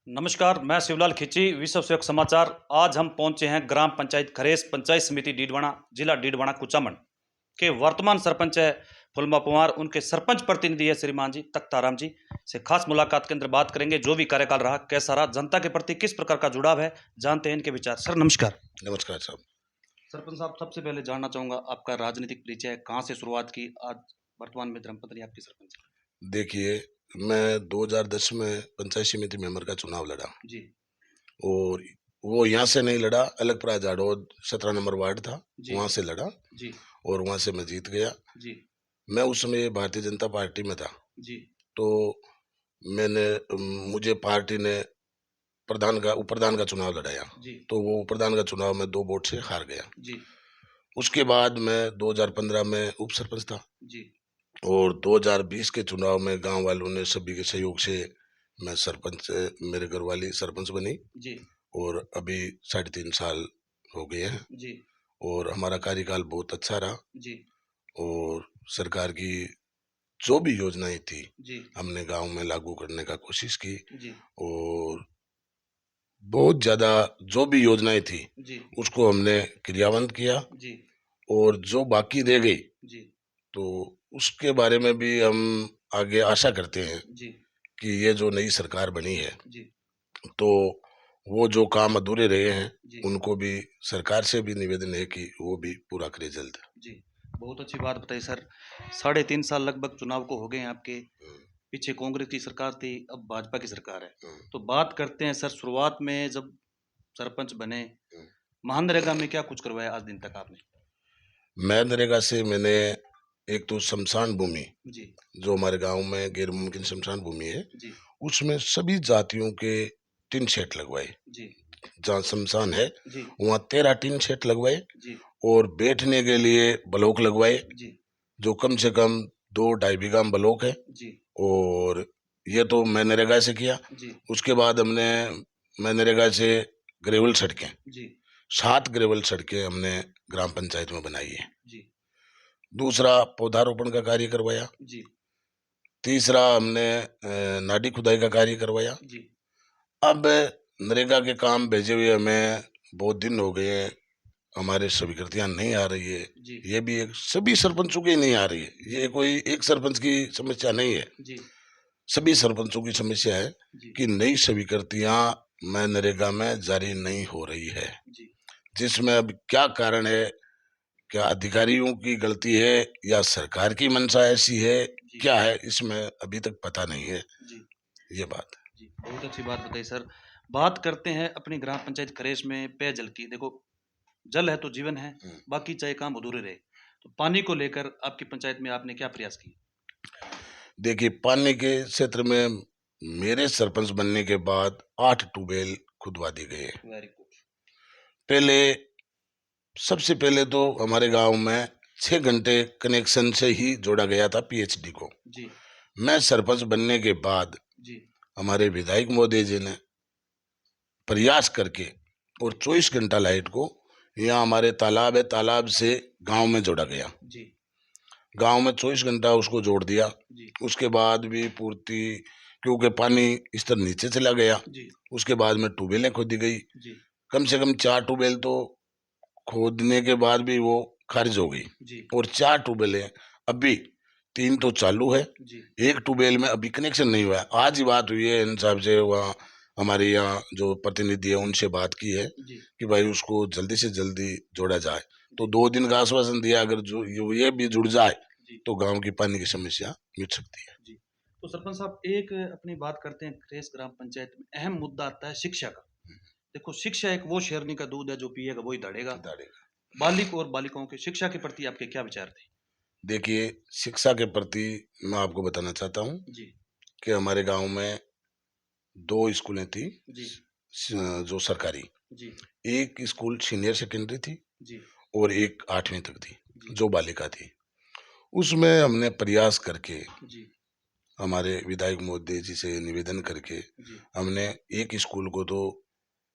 नमस्कार, मैं शिवलाल खिची, विश्व सेवक समाचार। आज हम पहुंचे हैं ग्राम पंचायत खरेस पंचायत समिति डीडवाना, जिला डीडवाना कुचामन के वर्तमान सरपंच है फुलमा पवार। उनके सरपंच प्रतिनिधि है श्रीमान जी तख्ताराम जी से खास मुलाकात के अंदर बात करेंगे। जो भी कार्यकाल रहा, कैसा रहा, जनता के प्रति किस प्रकार का जुड़ाव है, जानते हैं इनके विचार। सर नमस्कार। नमस्कार साहब। सरपंच साहब, सबसे पहले जानना चाहूंगा आपका राजनीतिक परिचय, कहाँ से शुरुआत की, आज वर्तमान में धर्मपत्नी आपकी सरपंच। देखिए, मैं 2010 में पंचायत समिति मेंबर का चुनाव लड़ा जी और वो यहाँ से नहीं लड़ा, अलगपुरा जाडोद 17 नंबर वार्ड था, जी वहाँ से लड़ा जी और वहाँ से मैं जीत गया। जी मैं उस समय भारतीय जनता पार्टी में था, जी तो मुझे पार्टी ने प्रधान का चुनाव लड़ाया, जी तो वो प्रधान का चुनाव में 2 वोट से हार गया। जी उसके बाद मैं 2015 में उप सरपंच था जी और 2020 के चुनाव में गांव वालों ने सभी के सहयोग से मैं सरपंच, मेरे घर वाली सरपंच बनी जी और अभी 3.5 साल हो गए हैं जी और हमारा कार्यकाल बहुत अच्छा रहा जी और सरकार की जो भी योजनाएं थी जी हमने गांव में लागू करने का कोशिश की जी और बहुत ज़्यादा जो भी योजनाएं थी जी उसको हमने क्रियान्वित किया जी और जो बाकी रह गई जी तो उसके बारे में भी हम आगे आशा करते हैं जी कि ये जो नई सरकार बनी है जी तो वो जो काम अधूरे रहे हैं जी उनको भी सरकार से भी निवेदन है कि वो भी पूरा करे जल्द। जी, बहुत अच्छी बात बताई सर। 3.5 साल लगभग चुनाव को हो गए हैं आपके। पीछे कांग्रेस की सरकार थी, अब भाजपा की सरकार है। तो बात करते हैं सर, शुरुआत में जब सरपंच बने, महानरेगा में क्या कुछ करवाया आज दिन तक आपने? मनरेगा से मैंने एक तो शमशान भूमि, जी जो हमारे गांव में गैर मुमकिन शमशान भूमि है, जी उसमें सभी जातियों के टिन शेड लगवाए। जी जहाँ शमशान है जी वहाँ 13 टिन शेड लगवाए जी और बैठने के लिए ब्लॉक लगवाए, जी जो कम से कम 2-2.5 बीघा में ब्लॉक है। जी और ये तो मनरेगा से किया। जी उसके बाद हमने मनरेगा से ग्रेवल सड़कें, जी 7 ग्रेवल सड़कें हमने ग्राम पंचायत में बनाई है। जी दूसरा पौधारोपण का कार्य करवाया। जी तीसरा हमने नाडी खुदाई का कार्य करवाया। जी अब नरेगा के काम भेजे हुए हमें बहुत दिन हो गए हैं, हमारे स्वीकृतियां नहीं आ रही है। जी ये भी एक सभी सरपंचों की नहीं आ रही है, ये कोई एक सरपंच की समस्या नहीं है, जी सभी सरपंचों की समस्या है जी कि नई स्वीकृतियां मनरेगा में जारी नहीं हो रही है। जी जिसमें अब क्या कारण है, क्या अधिकारियों की गलती है या सरकार की मंशा ऐसी है, जी क्या है, इसमें अभी तक पता नहीं है। जी ये बात है। जी, बहुत अच्छी बात बताई सर। बात करते हैं अपनी ग्राम पंचायत खरेस में पेयजल की। देखो, जल है तो जीवन है, बाकी चाहे काम अधूरे रहे। तो पानी को लेकर आपकी पंचायत में आपने क्या प्रयास किए? देखिए, पानी के क्षेत्र में मेरे सरपंच बनने के बाद 8 ट्यूबवेल खुदवा दिए गए। Very good. पहले, सबसे पहले तो हमारे गांव में 6 घंटे कनेक्शन से ही जोड़ा गया था पीएचडी को। जी मैं सरपंच बनने के बाद जी हमारे विधायक महोदय जी ने प्रयास करके और 24 घंटा लाइट को, यहाँ हमारे तालाब है, तालाब से गांव में जोड़ा गया। जी गांव में 24 घंटा उसको जोड़ दिया। जी उसके बाद भी पूर्ति, क्योंकि पानी स्तर नीचे चला गया, जी उसके बाद में ट्यूबवेलें खोदी गई। जी कम से कम 4 ट्यूबवेल तो खोदने के बाद भी वो खारिज हो गई जी और 4 ट्यूबवेलें अभी, 3 तो चालू है, जी एक ट्यूबवेल में अभी कनेक्शन नहीं हुआ है। आज ही बात हुई है इन साहब से, वहाँ हमारे यहाँ जो प्रतिनिधि है उनसे बात की है जी कि भाई उसको जल्दी से जल्दी जोड़ा जाए। तो 2 दिन का आश्वासन दिया, अगर जो ये भी जुड़ जाए जी तो गांव की पानी की समस्या मिट सकती है। जी। तो सरपंच साहब, एक अपनी बात करते हैं, खरेस ग्राम पंचायत में अहम मुद्दा आता है शिक्षा का। देखो, शिक्षा एक वो शेरनी का दूध है, जो पिएगा वही दौड़ेगा। दाड़ेगा। बालिक और बालिकाओं की शिक्षा के प्रति आपके क्या विचार थे? देखिए, शिक्षा के प्रति मैं आपको बताना चाहता हूँ जी कि हमारे गांव में 2 स्कूलें थी, जी जो सरकारी। जी एक स्कूल सीनियर सेकेंडरी थी जी और एक 8वीं तक थी, जी जो बालिका थी। उसमें हमने प्रयास करके, जी हमारे विधायक महोदय जी से निवेदन करके, जी हमने एक स्कूल को तो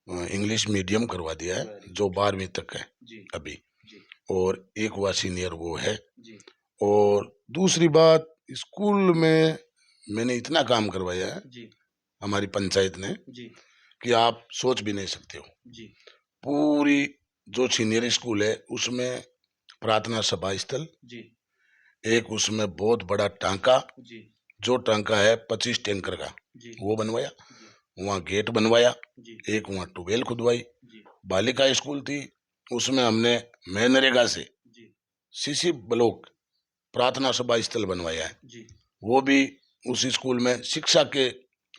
इंग्लिश मीडियम करवा दिया है, वेरी जो गुड। 12वीं तक है जी अभी, जी और एक हुआ सीनियर वो है। जी और दूसरी बात, स्कूल में मैंने इतना काम करवाया है, जी हमारी पंचायत ने जी कि आप सोच भी नहीं सकते हो। जी पूरी जो सीनियर स्कूल है उसमें प्रार्थना सभा स्थल, जी एक उसमें बहुत बड़ा टांका, जी जो टांका है 25 टैंकर का, जी वो बनवाया। जी वहाँ गेट बनवाया, जी एक वहाँ ट्यूबवेल खुदवाई। जी बालिका स्कूल थी, उसमें हमने मनरेगा से जी सीसी ब्लॉक प्रार्थना सभा स्थल बनवाया है। जी वो भी उस स्कूल में शिक्षा के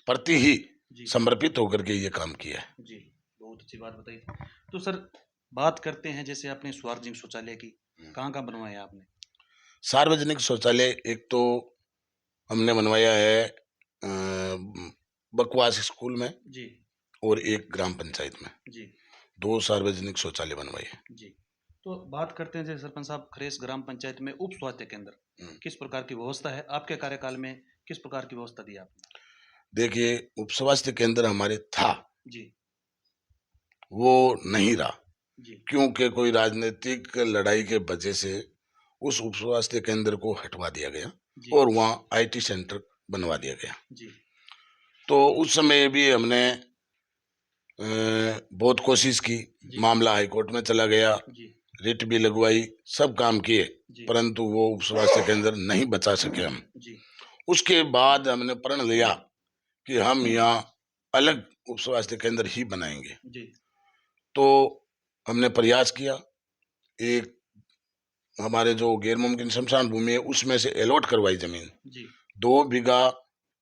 प्रति ही जी समर्पित होकर के ये काम किया है। जी बहुत अच्छी बात बताई। तो सर बात करते हैं जैसे आपने सार्वजनिक शौचालय की, कहाँ कहाँ बनवाया आपने? सार्वजनिक शौचालय एक तो हमने बनवाया है बकवास स्कूल में जी और एक ग्राम पंचायत में, जी 2 सार्वजनिक शौचालय बनवाए हैं। जी। तो बात करते हैं जैसे सरपंच साहब खरेस ग्राम पंचायत में उप स्वास्थ्य केंद्र किस प्रकार की व्यवस्था है आपके कार्यकाल में, किस प्रकार की व्यवस्था दी आपने? देखिए, उप स्वास्थ्य केंद्र हमारे था, जी वो नहीं रहा, जी क्योंकि कोई राजनीतिक लड़ाई के वजह से उस उप स्वास्थ्य केंद्र को हटवा दिया गया जी और वहाँ आईटी सेंटर बनवा दिया गया। जी तो उस समय भी हमने बहुत कोशिश की, जी मामला हाईकोर्ट में चला गया, जी रिट भी लगवाई, सब काम किए, जी परंतु वो उप स्वास्थ्य केंद्र नहीं बचा सके हम। जी उसके बाद हमने प्रण लिया कि हम यहाँ अलग उप स्वास्थ्य केंद्र ही बनाएंगे। जी तो हमने प्रयास किया, एक हमारे जो गैर मुमकिन शमशान भूमि है उसमें से अलॉट करवाई जमीन, जी 2 बीघा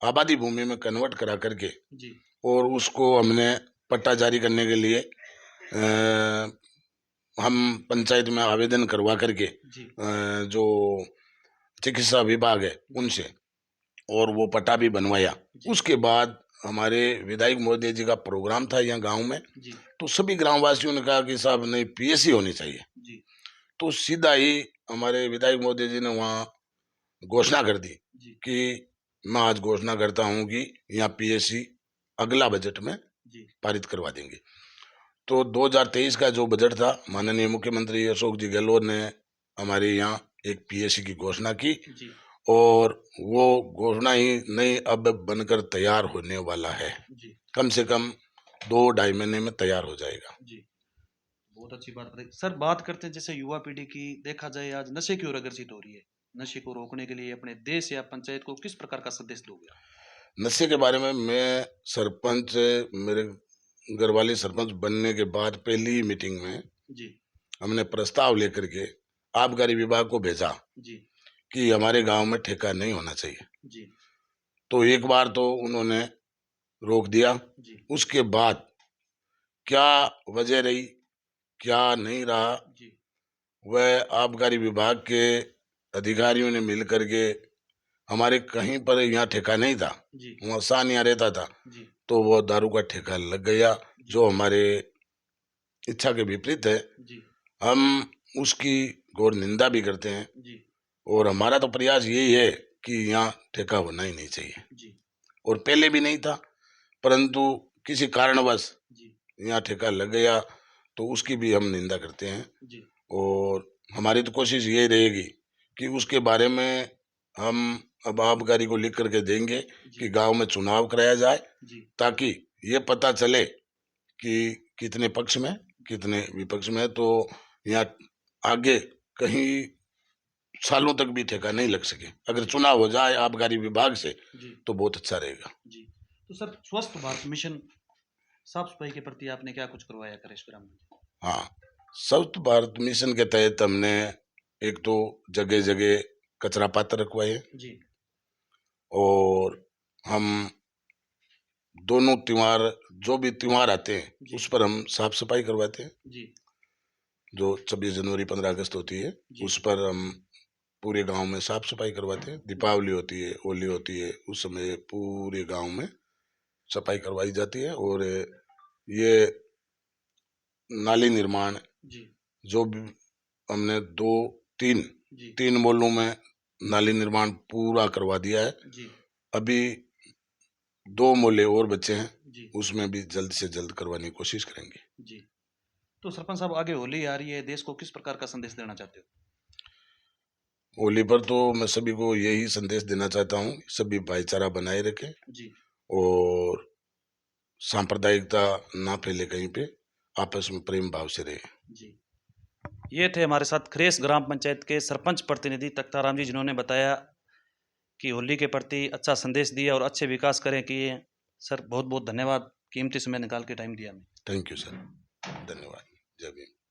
आबादी भूमि में कन्वर्ट करा करके, जी और उसको हमने पट्टा जारी करने के लिए हम पंचायत में आवेदन करवा करके जी जो चिकित्सा विभाग है उनसे, और वो पट्टा भी बनवाया। जी उसके बाद हमारे विधायक महोदय जी का प्रोग्राम था यहाँ गांव में, जी तो सभी ग्रामवासियों ने कहा कि साहब नहीं, पीएससी होनी चाहिए। जी तो सीधा ही हमारे विधायक महोदय जी ने वहाँ घोषणा कर दी जी कि मैं आज घोषणा करता हूँ कि यहाँ पीएससी अगला बजट में जी पारित करवा देंगे। तो 2023 का जो बजट था, माननीय मुख्यमंत्री अशोक जी गहलोत ने हमारे यहाँ एक पीएससी की घोषणा की, जी और वो घोषणा ही नहीं अब बनकर तैयार होने वाला है। जी कम से कम 2-2.5 महीने में तैयार हो जाएगा। जी बहुत अच्छी बात बताई। सर बात करते हैं जैसे युवा पीढ़ी की, देखा जाए आज नशे की ओर अग्रसित हो रही है, नशे को रोकने के लिए अपने देश या पंचायत को किस प्रकार का संदेश दोगे आप? नशे के बारे में मैं सरपंच, मेरे घर वाले सरपंच बनने के बाद पहली ही मीटिंग में जी हमने प्रस्ताव लेकर के आबकारी विभाग को भेजा जी कि हमारे गांव में ठेका नहीं होना चाहिए। जी तो एक बार तो उन्होंने रोक दिया, जी उसके बाद क्या वजह रही, क्या नहीं रहा, जी वह आबकारी विभाग के अधिकारियों ने मिल करके, हमारे कहीं पर यहाँ ठेका नहीं था, जी वहाँ सानिया रहता था, जी तो वो दारू का ठेका लग गया, जी जो हमारे इच्छा के विपरीत है। जी हम उसकी घोर निंदा भी करते हैं, जी और हमारा तो प्रयास यही है कि यहाँ ठेका होना ही नहीं चाहिए, जी और पहले भी नहीं था, परंतु किसी कारणवश जी यहाँ ठेका लग गया, तो उसकी भी हम निंदा करते हैं। जी और हमारी तो कोशिश यही रहेगी कि उसके बारे में हम अब आबकारी को लिख करके देंगे कि गांव में चुनाव कराया जाए, जी ताकि ये पता चले कि कितने पक्ष में कितने विपक्ष में, तो यहाँ आगे कहीं सालों तक भी ठेका नहीं लग सके। अगर चुनाव हो जाए आबकारी विभाग से जी तो बहुत अच्छा रहेगा। जी। तो सर स्वस्थ भारत मिशन, साफ सफाई के प्रति आपने क्या कुछ करवाया करेश ग्राम में? हाँ, स्वच्छ भारत मिशन के तहत हमने एक तो जगह जगह कचरा पात्र रखवाए हैं, जी और हम दोनों त्योहार, जो भी त्योहार आते हैं जी उस पर हम साफ सफाई करवाते हैं। जी जो 26 जनवरी 15 अगस्त होती है, जी उस पर हम पूरे गांव में साफ सफाई करवाते हैं। दीपावली होती है, होली होती है, उस समय पूरे गांव में सफाई करवाई जाती है। और ये नाली निर्माण, जी जो भी हमने तीन जी तीन मोहल्लों में नाली निर्माण पूरा करवा दिया है। जी अभी 2 मोहल्ले और बचे हैं, जी उसमें भी जल्द से जल्द करवाने की कोशिश करेंगे। जी। तो सरपंच साहब आगे होली आ रही है, देश को किस प्रकार का संदेश देना चाहते हो? होली पर तो मैं सभी को यही संदेश देना चाहता हूँ, सभी भाईचारा बनाए रखें, जी और सांप्रदायिकता ना फैले कहीं पे, आपस में प्रेम भाव से रहे। जी, ये थे हमारे साथ खरेस ग्राम पंचायत के सरपंच प्रतिनिधि तख्ताराम जी, जिन्होंने बताया कि होली के प्रति अच्छा संदेश दिया और अच्छे विकास करें किए। सर बहुत बहुत धन्यवाद, कीमती समय निकाल के टाइम दिया हमें। थैंक यू सर, धन्यवाद। जय भीम।